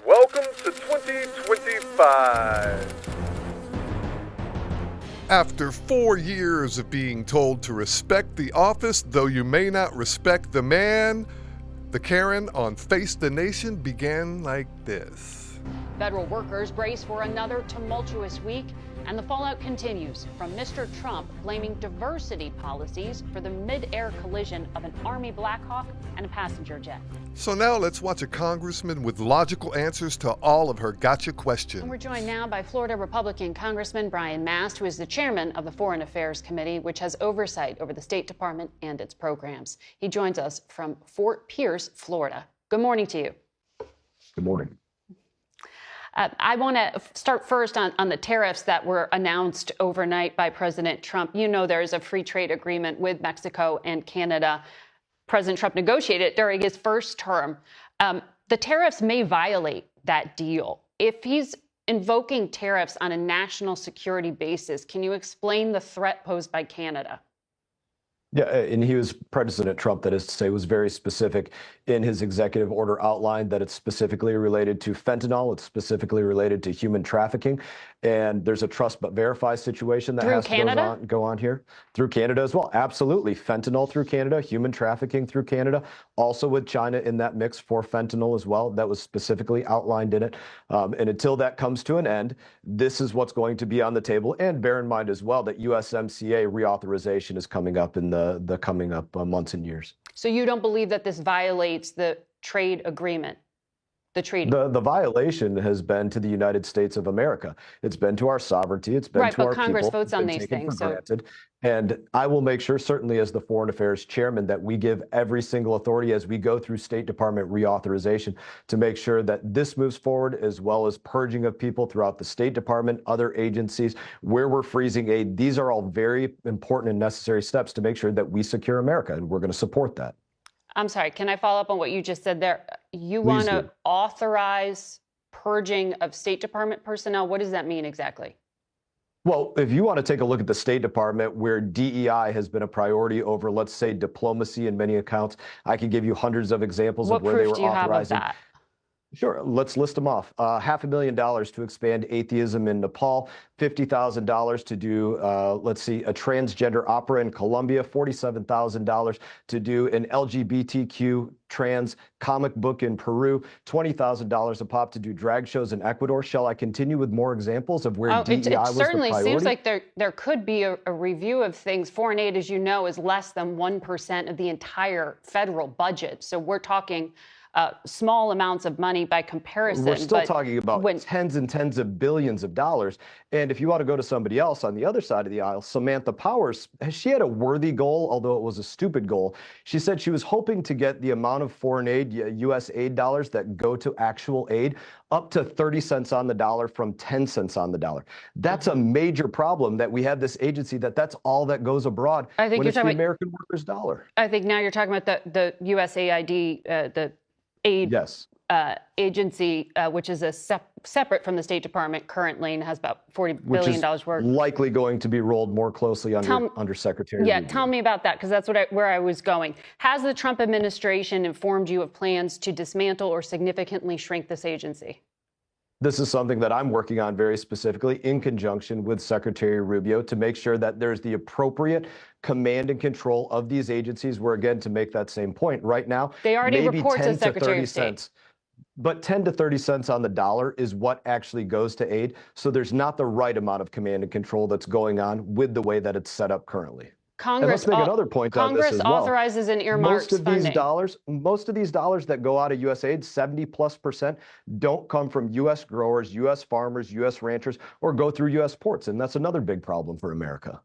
Welcome to 2025. After 4 years of being told to respect the office, though you may not respect the man, the Karen on Face the Nation began like this. Federal workers brace for another tumultuous week, and the fallout continues from Mr. Trump blaming diversity policies for the mid-air collision of an Army Black Hawk and a passenger jet. So now let's watch a congressman with logical answers to all of her gotcha questions. And we're joined now by Florida Republican Congressman Brian Mast, who is the chairman of the Foreign Affairs Committee, which has oversight over the State Department and its programs. He joins us from Fort Pierce, Florida. Good morning to you. Good morning. I want to start first on the tariffs that were announced overnight by President Trump. You know, there is a free trade agreement with Mexico and Canada. President Trump negotiated during his first term. The tariffs may violate that deal. If he's invoking tariffs on a national security basis, can you explain the threat posed by Canada? Yeah, and he was President Trump, that is to say, was very specific in his executive order outlined that it's specifically related to fentanyl. It's specifically related to human trafficking. And there's a trust but verify situation that has to go on here. Through Canada as well. Absolutely. Fentanyl through Canada, human trafficking through Canada, also with China in that mix for fentanyl as well. That was specifically outlined in it. And until that comes to an end, this is what's going to be on the table. And bear in mind as well that USMCA reauthorization is coming up in the coming up months and years. So you don't believe that this violates the trade agreement, the treaty? The violation has been to the United States of America. It's been to our sovereignty. It's been to our people. Right, but Congress votes on these things. And I will make sure, certainly as the Foreign Affairs Chairman, that we give every single authority as we go through State Department reauthorization to make sure that this moves forward, as well as purging of people throughout the State Department, other agencies, where we're freezing aid. These are all very important and necessary steps to make sure that we secure America, and we're going to support that. I'm sorry, can I follow up on what you just said there? You want to authorize purging of State Department personnel? What does that mean exactly? Well, if you want to take a look at the State Department, where DEI has been a priority over, let's say, diplomacy in many accounts, I could give you hundreds of examples of where they were authorizing. What proof do you have of that? Sure, let's list them off. $500,000 to expand atheism in Nepal, $50,000 to do, let's see, a transgender opera in Colombia, $47,000 to do an LGBTQ trans comic book in Peru, $20,000 a pop to do drag shows in Ecuador. Shall I continue with more examples of where DEI was the priority? It certainly seems like there could be a review of things. Foreign aid, as you know, is less than 1% of the entire federal budget. So we're talking small amounts of money by comparison. We're still talking about tens and tens of billions of dollars. And if you want to go to somebody else on the other side of the aisle, Samantha Powers, she had a worthy goal, although it was a stupid goal. She said she was hoping to get the amount of foreign aid, U.S. aid dollars that go to actual aid, up to 30 cents on the dollar from 10 cents on the dollar. That's a major problem, that we have this agency that's all that goes abroad when it's the American workers' dollar. I think now you're talking about the USAID, the aid agency, which is separate from the State Department currently and has about $40 billion worth. Likely going to be rolled more closely under Secretary. Yeah, tell me about that, because that's where I was going. Has the Trump administration informed you of plans to dismantle or significantly shrink this agency? This is something that I'm working on very specifically in conjunction with Secretary Rubio to make sure that there's the appropriate command and control of these agencies, where, again, to make that same point, right now, they already maybe report 10 to Secretary 30 of State. cents. But 10 to 30 cents on the dollar is what actually goes to aid. So there's not the right amount of command and control that's going on with the way that it's set up currently. Congress, and let's make another point on this as well. Authorizes and earmarks funding. Most of these dollars that go out of USAID, 70+%, don't come from U.S. growers, U.S. farmers, U.S. ranchers, or go through U.S. ports. And that's another big problem for America.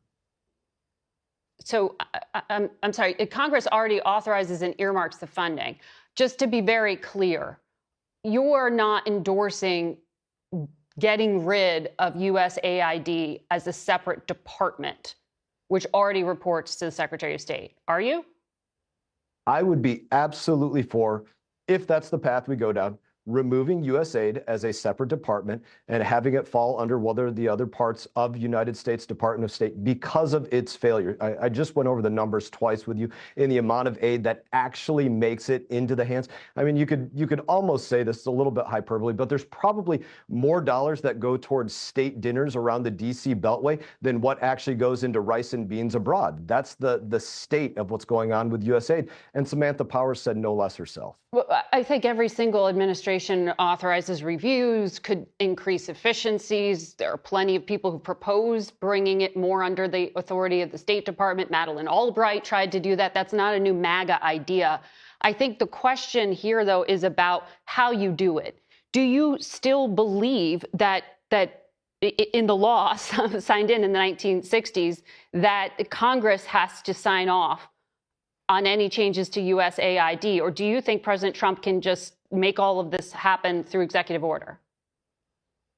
So I'm sorry, Congress already authorizes and earmarks the funding. Just to be very clear, you're not endorsing getting rid of USAID as a separate department, which already reports to the Secretary of State, are you? I would be absolutely for, if that's the path we go down, removing USAID as a separate department and having it fall under one of the other parts of United States Department of State because of its failure. I just went over the numbers twice with you in the amount of aid that actually makes it into the hands. I mean, you could almost say this is a little bit hyperbole, but there's probably more dollars that go towards state dinners around the DC Beltway than what actually goes into rice and beans abroad. That's the state of what's going on with USAID. And Samantha Powers said no less herself. Well, I think every single administration authorizes reviews, could increase efficiencies. There are plenty of people who proposed bringing it more under the authority of the State Department. Madeleine Albright tried to do that. That's not a new MAGA idea. I think the question here, though, is about how you do it. Do you still believe that in the law signed in the 1960s that Congress has to sign off on any changes to USAID? Or do you think President Trump can just make all of this happen through executive order?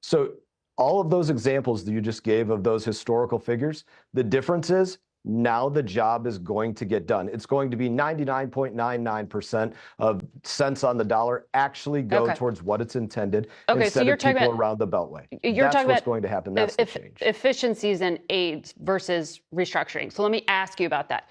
So all of those examples that you just gave of those historical figures, the difference is now the job is going to get done. It's going to be 99.99% of cents on the dollar actually go towards what it's intended instead of people around the Beltway. That's what's going to happen. That's the change. Efficiencies and aids versus restructuring. So let me ask you about that.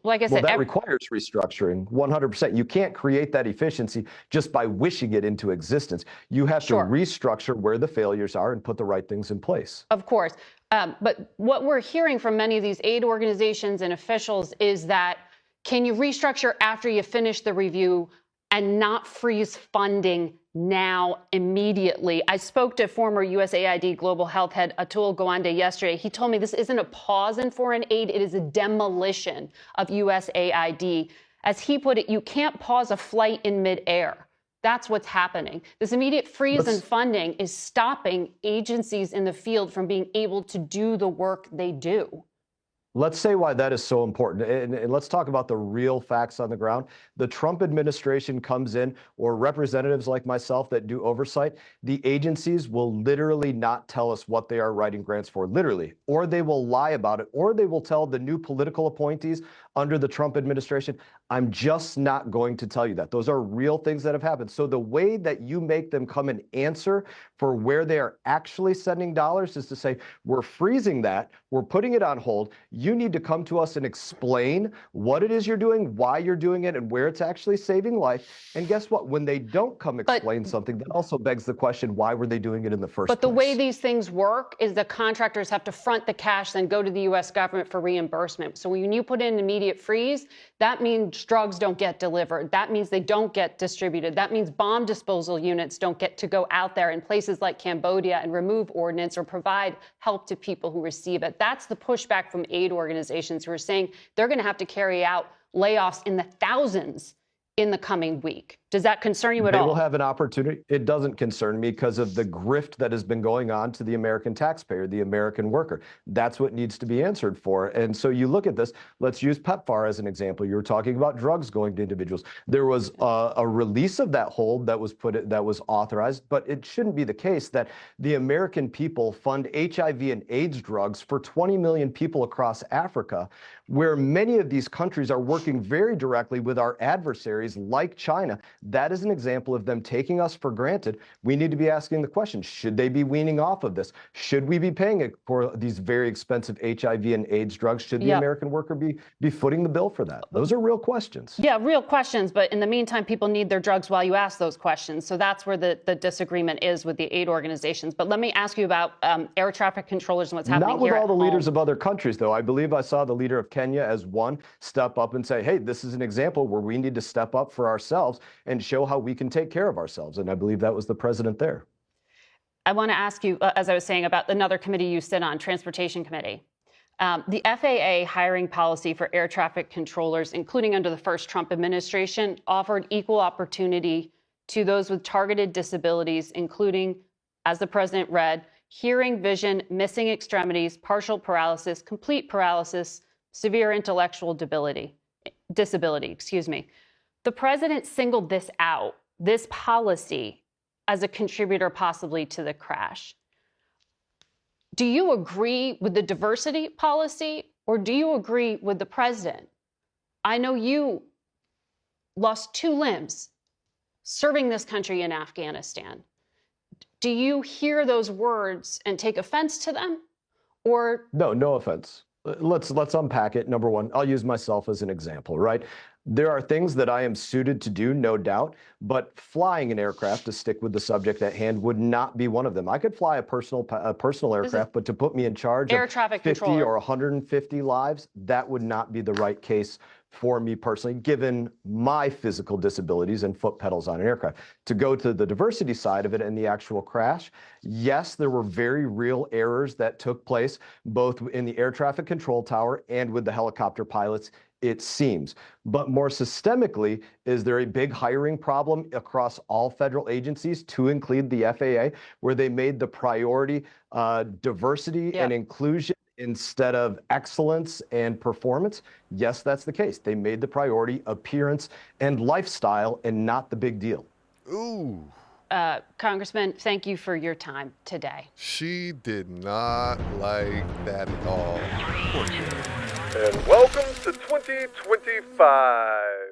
Like I said, that requires restructuring 100%. You can't create that efficiency just by wishing it into existence. You have to restructure where the failures are and put the right things in place. Of course. But what we're hearing from many of these aid organizations and officials is that can you restructure after you finish the review and not freeze funding now immediately? I spoke to former USAID Global Health Head Atul Gawande yesterday. He told me this isn't a pause in foreign aid, it is a demolition of USAID. As he put it, you can't pause a flight in midair. That's what's happening. This immediate freeze in funding is stopping agencies in the field from being able to do the work they do. Let's say why that is so important. And let's talk about the real facts on the ground. The Trump administration comes in, or representatives like myself that do oversight, the agencies will literally not tell us what they are writing grants for, literally, or they will lie about it, or they will tell the new political appointees under the Trump administration, I'm just not going to tell you that. Those are real things that have happened. So the way that you make them come and answer for where they are actually sending dollars is to say, we're freezing that, we're putting it on hold. You need to come to us and explain what it is you're doing, why you're doing it, and where it's actually saving life. And guess what? When they don't come explain something, that also begs the question, why were they doing it in the first place? But the way these things work is the contractors have to front the cash, then go to the U.S. government for reimbursement. So when you put in an immediate freeze, that means drugs don't get delivered. That means they don't get distributed. That means bomb disposal units don't get to go out there in places like Cambodia and remove ordnance or provide help to people who receive it. That's the pushback from aid organizations who are saying they're going to have to carry out layoffs in the thousands in the coming week. Does that concern you at all? They will have an opportunity. It doesn't concern me because of the grift that has been going on to the American taxpayer, the American worker. That's what needs to be answered for. And so you look at this, let's use PEPFAR as an example. You were talking about drugs going to individuals. There was a release of that hold that was authorized, but it shouldn't be the case that the American people fund HIV and AIDS drugs for 20 million people across Africa, where many of these countries are working very directly with our adversaries like China. That is an example of them taking us for granted. We need to be asking the question, should they be weaning off of this? Should we be paying for these very expensive HIV and AIDS drugs? Should the American worker be footing the bill for that? Those are real questions. Yeah, real questions. But in the meantime, people need their drugs while you ask those questions. So that's where the disagreement is with the aid organizations. But let me ask you about air traffic controllers and what's happening here. Not with all the leaders of other countries, though. I believe I saw the leader of Kenya as one step up and say, hey, this is an example where we need to step up for ourselves and show how we can take care of ourselves. And I believe that was the president there. I want to ask you, as I was saying, about another committee you sit on, Transportation Committee. The FAA hiring policy for air traffic controllers, including under the first Trump administration, offered equal opportunity to those with targeted disabilities, including, as the president read, hearing, vision, missing extremities, partial paralysis, complete paralysis, severe intellectual disability. The president singled this out, this policy, as a contributor possibly to the crash. Do you agree with the diversity policy, or do you agree with the president? I know you lost 2 limbs serving this country in Afghanistan. Do you hear those words and take offense to them? Or No offense. Let's unpack it. Number one, I'll use myself as an example, right? There are things that I am suited to do, no doubt, but flying an aircraft, to stick with the subject at hand, would not be one of them. I could fly a personal aircraft, but to put me in charge air of traffic 50 controller. or 150 lives, that would not be the right case for me personally, given my physical disabilities and foot pedals on an aircraft. To go to the diversity side of it and the actual crash, yes, there were very real errors that took place, both in the air traffic control tower and with the helicopter pilots, it seems. But more systemically, is there a big hiring problem across all federal agencies, to include the FAA, where they made the priority diversity and inclusion instead of excellence and performance? Yes, that's the case. They made the priority appearance and lifestyle and not the big deal. Ooh. Congressman, thank you for your time today. She did not like that at all. And welcome to 2025.